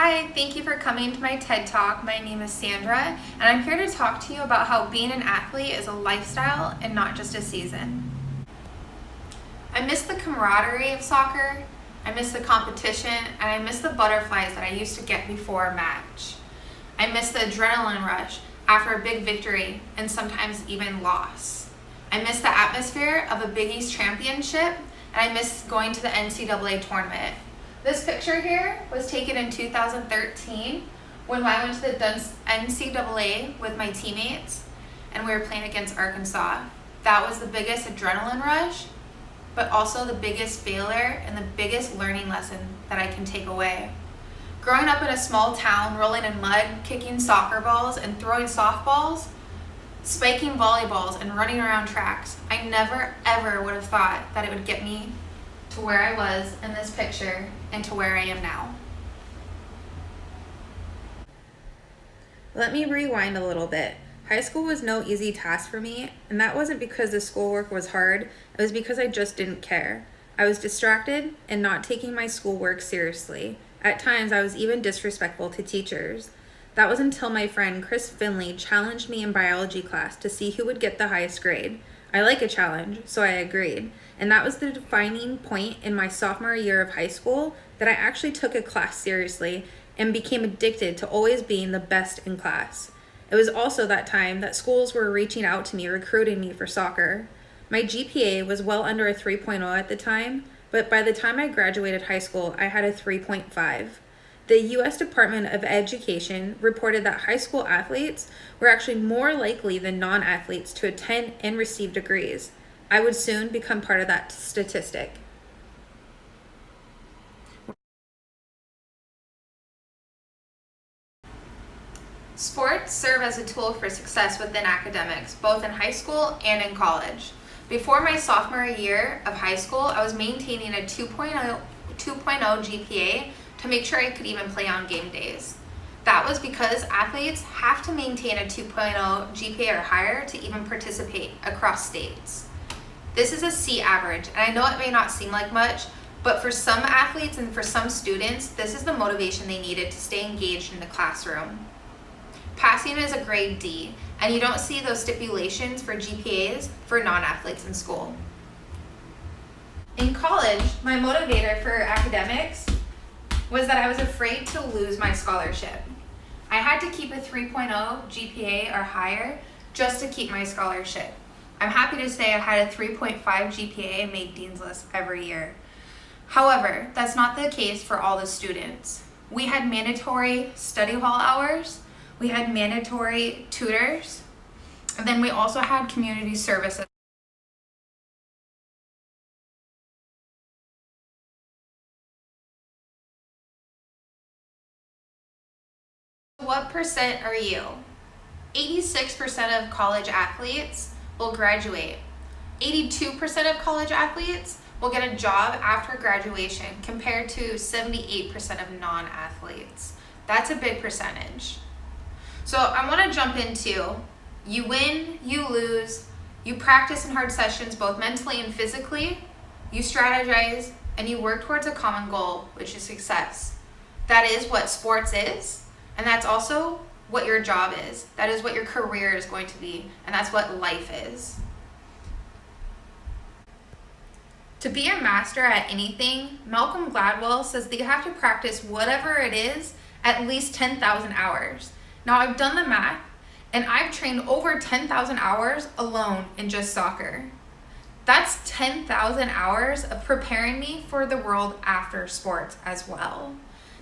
Hi, thank you for coming to my TED Talk. My name is Sandra, and I'm here to talk to you about how being an athlete is a lifestyle and not just a season. I miss the camaraderie of soccer, I miss the competition, and I miss the butterflies that I used to get before a match. I miss the adrenaline rush after a big victory and sometimes even loss. I miss the atmosphere of a Big East championship, and I miss going to the NCAA tournament. This picture here was taken in 2013 when I went to the NCAA with my teammates and we were playing against Arkansas. That was the biggest adrenaline rush, but also the biggest failure and the biggest learning lesson that I can take away. Growing up in a small town, rolling in mud, kicking soccer balls and throwing softballs, spiking volleyballs and running around tracks, I never ever would have thought that it would get me to where I was in this picture and to where I am now. Let me rewind a little bit. High school was no easy task for me, and that wasn't because the schoolwork was hard, it was because I just didn't care. I was distracted and not taking my schoolwork seriously. At times, I was even disrespectful to teachers. That was until my friend Chris Finley challenged me in biology class to see who would get the highest grade. I like a challenge, so I agreed. And that was the defining point in my sophomore year of high school that I actually took a class seriously and became addicted to always being the best in class. It was also that time that schools were reaching out to me, recruiting me for soccer. My GPA was well under a 3.0 at the time, but by the time I graduated high school, I had a 3.5. The U.S. Department of Education reported that high school athletes were actually more likely than non-athletes to attend and receive degrees. I would soon become part of that statistic. Sports serve as a tool for success within academics, both in high school and in college. Before my sophomore year of high school, I was maintaining a 2.0 GPA to make sure I could even play on game days. That was because athletes have to maintain a 2.0 GPA or higher to even participate across states. This is a C average, and I know it may not seem like much, but for some athletes and for some students, this is the motivation they needed to stay engaged in the classroom. Passing is a grade D, and you don't see those stipulations for GPAs for non-athletes in school. In college, my motivator for academics was that I was afraid to lose my scholarship. I had to keep a 3.0 GPA or higher just to keep my scholarship. I'm happy to say I had a 3.5 GPA and made Dean's List every year. However, that's not the case for all the students. We had mandatory study hall hours, we had mandatory tutors, and then we also had community services. What percent are you? 86% of college athletes will graduate. 82% of college athletes will get a job after graduation compared to 78% of non-athletes. That's a big percentage. So I want to jump into you win, you lose, you practice in hard sessions both mentally and physically, you strategize, and you work towards a common goal, which is success. That is what sports is, and that's also what your job is. That is what your career is going to be, and that's what life is. To be a master at anything, Malcolm Gladwell says that you have to practice whatever it is at least 10,000 hours. Now I've done the math, and I've trained over 10,000 hours alone in just soccer. That's 10,000 hours of preparing me for the world after sports as well.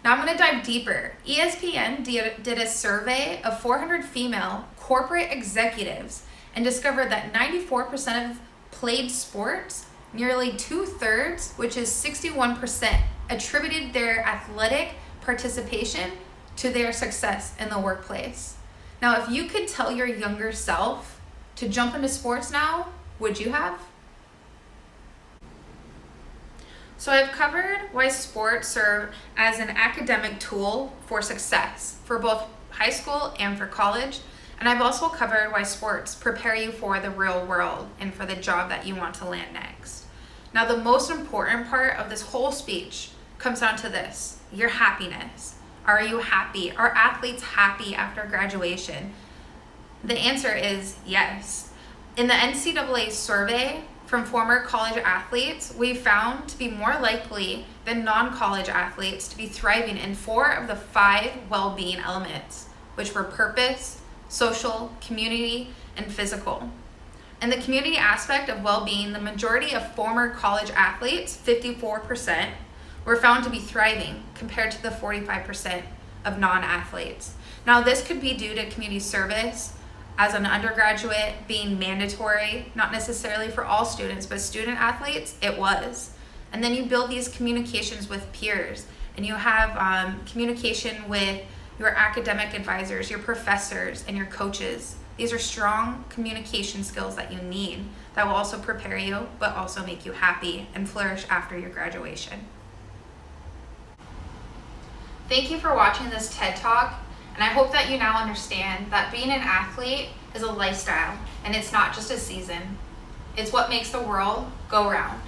Now I'm going to dive deeper. ESPN did a survey of 400 female corporate executives and discovered that 94% of played sports, nearly 2/3, which is 61%, attributed their athletic participation to their success in the workplace. Now, if you could tell your younger self to jump into sports now, would you have? So I've covered why sports serve as an academic tool for success for both high school and for college. And I've also covered why sports prepare you for the real world and for the job that you want to land next. Now, the most important part of this whole speech comes down to this: your happiness. Are you happy? Are athletes happy after graduation? The answer is yes. In the NCAA survey from former college athletes, we found to be more likely than non-college athletes to be thriving in 4 of the 5 well-being elements, which were purpose, social, community, and physical. In the community aspect of well-being, the majority of former college athletes, 54%, were found to be thriving compared to the 45% of non-athletes. Now, this could be due to community service as an undergraduate being mandatory, not necessarily for all students, but student athletes, it was. And then you build these communications with peers, and you have communication with your academic advisors, your professors, and your coaches. These are strong communication skills that you need that will also prepare you, but also make you happy and flourish after your graduation. Thank you for watching this TED Talk, and I hope that you now understand that being an athlete is a lifestyle, and it's not just a season. It's what makes the world go round.